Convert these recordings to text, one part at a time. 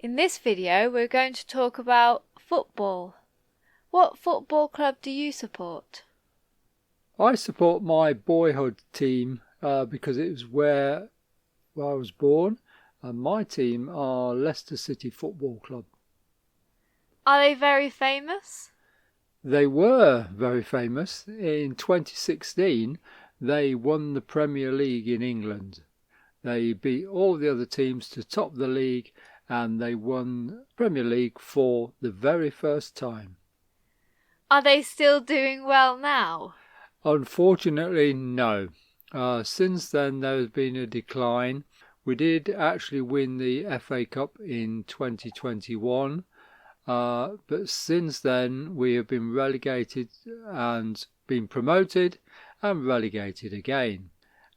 In this video, we're going to talk about football. What football club do you support? I support my boyhood team because it was where I was born, and my team are Leicester City Football Club. Are they very famous? They were very famous. In 2016, they won the Premier League in England. They beat all the other teams to top the league, and they won Premier League for the very first time. Are they still doing well now? Unfortunately, no. Since then, there has been a decline. We did actually win the FA Cup in 2021, but since then we have been relegated and been promoted and relegated again.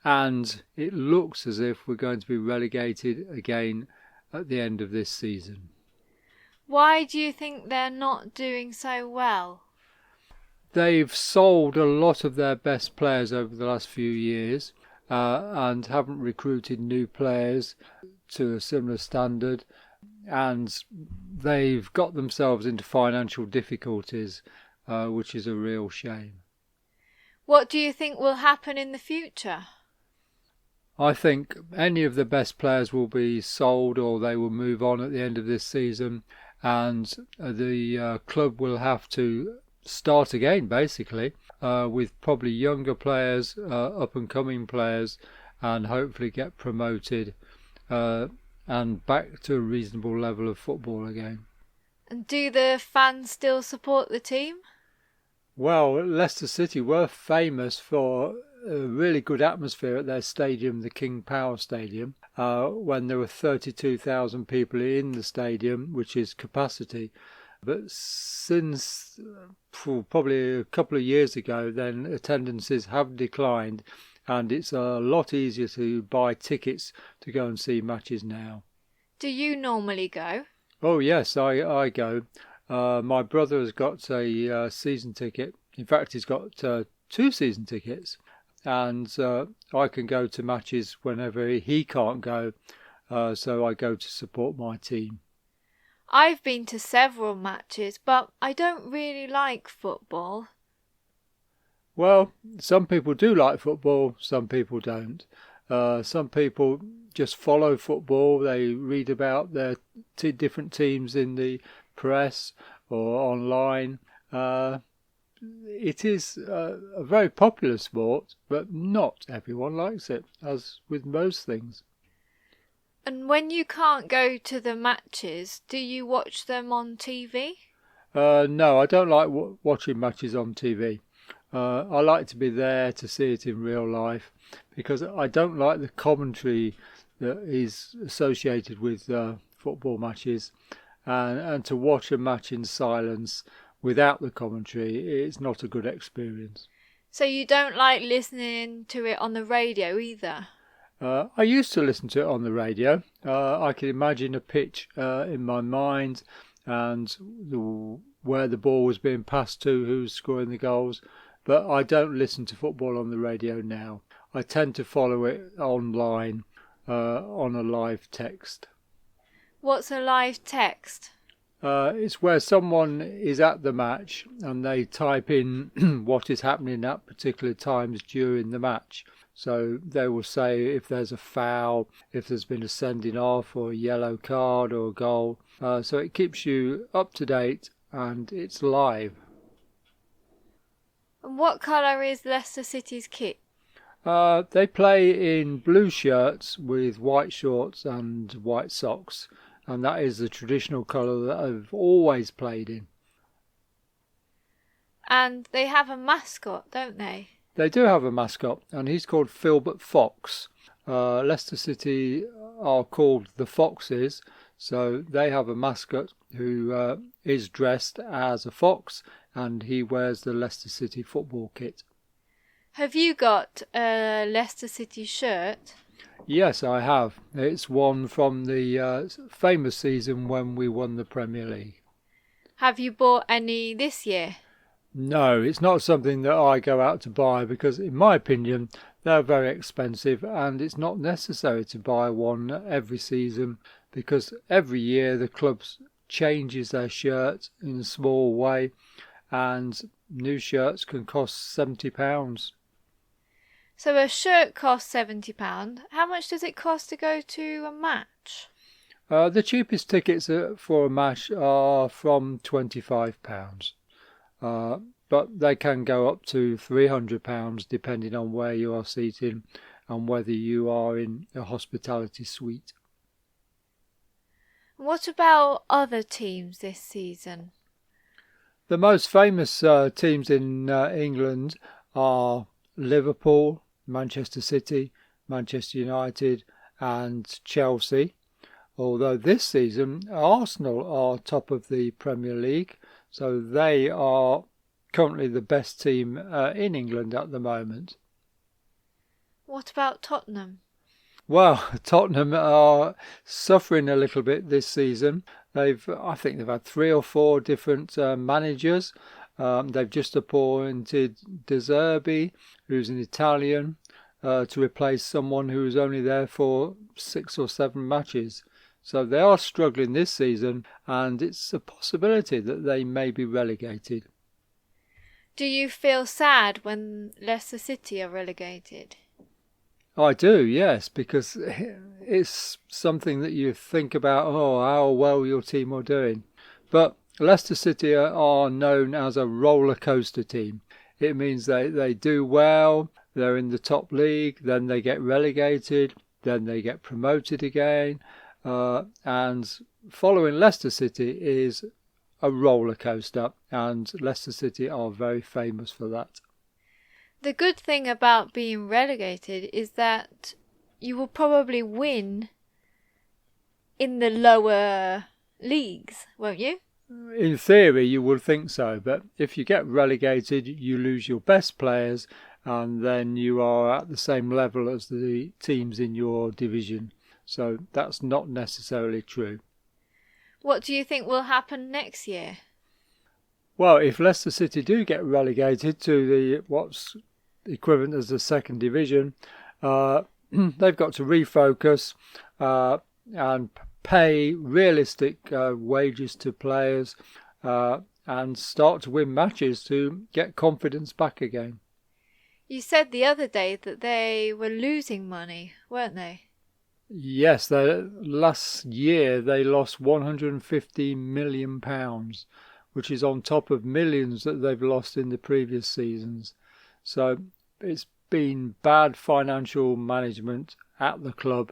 And it looks as if we're going to be relegated again at the end of this season. Why do you think they're not doing so well? They've sold a lot of their best players over the last few years and haven't recruited new players to a similar standard, and they've got themselves into financial difficulties, which is a real shame. What do you think will happen in the future? I think any of the best players will be sold or they will move on at the end of this season, and the club will have to start again, basically, with probably younger players, up-and-coming players, and hopefully get promoted and back to a reasonable level of football again. And do the fans still support the team? Well, Leicester City were famous for a really good atmosphere at their stadium, the King Power Stadium, when there were 32,000 people in the stadium, which is capacity. But since probably a couple of years ago, then attendances have declined, and it's a lot easier to buy tickets to go and see matches now. Do you normally go? Oh yes, I go. My brother has got a season ticket. In fact, he's got 2 season tickets, and I can go to matches whenever he can't go, so I go to support my team. I've been to several matches, but I don't really like football. Well, some people do like football, some people don't. Some people just follow football. They read about their different teams in the press or online. It is a very popular sport, but not everyone likes it, as with most things. And when you can't go to the matches, do you watch them on TV? No, I don't like watching matches on TV. I like to be there to see it in real life, because I don't like the commentary that is associated with football matches, and to watch a match in silence without the commentary, it's not a good experience. So you don't like listening to it on the radio either? I used to listen to it on the radio. I can imagine a pitch in my mind and where the ball was being passed to, who's scoring the goals. But I don't listen to football on the radio now. I tend to follow it online on a live text. What's a live text? It's where someone is at the match and they type in what is happening at particular times during the match. So they will say if there's a foul, if there's been a sending off or a yellow card or a goal. So it keeps you up to date and it's live. And what colour is Leicester City's kit? They play in blue shirts with white shorts and white socks. And that is the traditional colour that I've always played in. And they have a mascot, don't they? They do have a mascot, and he's called Filbert Fox. Leicester City are called the Foxes, so they have a mascot who is dressed as a fox, and he wears the Leicester City football kit. Have you got a Leicester City shirt? Yes, I have. It's one from the famous season when we won the Premier League. Have you bought any this year? No, it's not something that I go out to buy because, in my opinion, they're very expensive and it's not necessary to buy one every season because every year the club changes their shirt in a small way, and new shirts can cost £70. So a shirt costs £70. How much does it cost to go to a match? The cheapest tickets for a match are from £25, but they can go up to £300 depending on where you are seated and whether you are in a hospitality suite. What about other teams this season? The most famous teams in England are Liverpool, Manchester City, Manchester United and Chelsea. Although this season Arsenal are top of the Premier League, so they are currently the best team in England at the moment. What about Tottenham? Well, Tottenham are suffering a little bit this season. I think they've had 3 or 4 different managers. They've just appointed De Zerbi, who's an Italian, to replace someone who was only there for 6 or 7 matches. So they are struggling this season, and it's a possibility that they may be relegated. Do you feel sad when Leicester City are relegated? I do, yes, because it's something that you think about, how well your team are doing. But Leicester City are known as a roller coaster team. It means they do well, they're in the top league, then they get relegated, then they get promoted again. And following Leicester City is a roller coaster, and Leicester City are very famous for that. The good thing about being relegated is that you will probably win in the lower leagues, won't you? In theory, you would think so, but if you get relegated, you lose your best players, and then you are at the same level as the teams in your division. So that's not necessarily true. What do you think will happen next year? Well, if Leicester City do get relegated to what's equivalent as the second division, they've got to refocus and pay realistic wages to players and start to win matches to get confidence back again. You said the other day that they were losing money, weren't they? Yes, last year they lost £150 million, which is on top of millions that they've lost in the previous seasons. So it's been bad financial management at the club,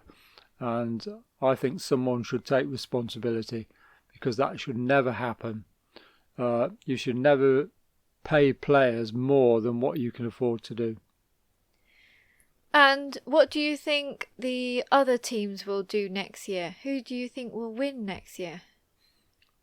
and I think someone should take responsibility, because that should never happen. You should never pay players more than what you can afford to do. And what do you think the other teams will do next year? Who do you think will win next year?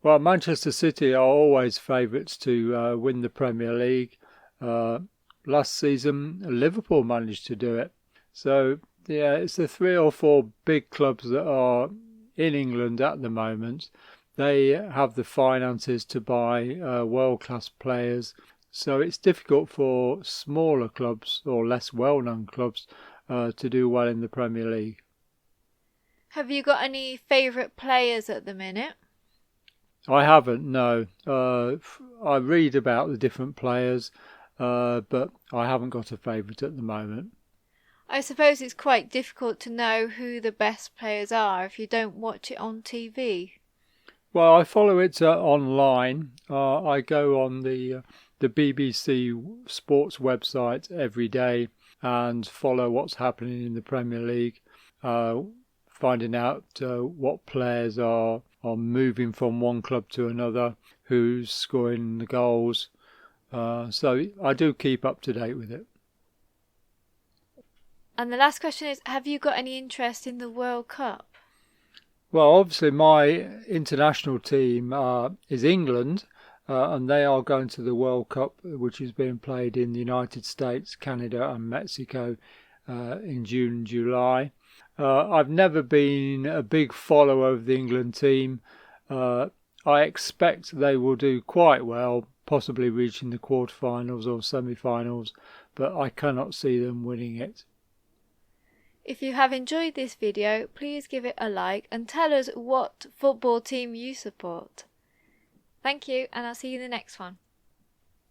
Well, Manchester City are always favourites to win the Premier League. Last season, Liverpool managed to do it. So, yeah, it's the 3 or 4 big clubs that are in England at the moment. They have the finances to buy world-class players. So it's difficult for smaller clubs or less well-known clubs to do well in the Premier League. Have you got any favourite players at the minute? I haven't, no. I read about the different players, but I haven't got a favourite at the moment. I suppose it's quite difficult to know who the best players are if you don't watch it on TV. Well, I follow it online. I go on the BBC Sports website every day and follow what's happening in the Premier League, finding out what players are moving from one club to another, who's scoring the goals. So I do keep up to date with it. And the last question is, have you got any interest in the World Cup? Well, obviously my international team is England, and they are going to the World Cup, which is being played in the United States, Canada and Mexico in June and July. I've never been a big follower of the England team. I expect they will do quite well, possibly reaching the quarterfinals or semi-finals, but I cannot see them winning it. If you have enjoyed this video, please give it a like and tell us what football team you support. Thank you, and I'll see you in the next one.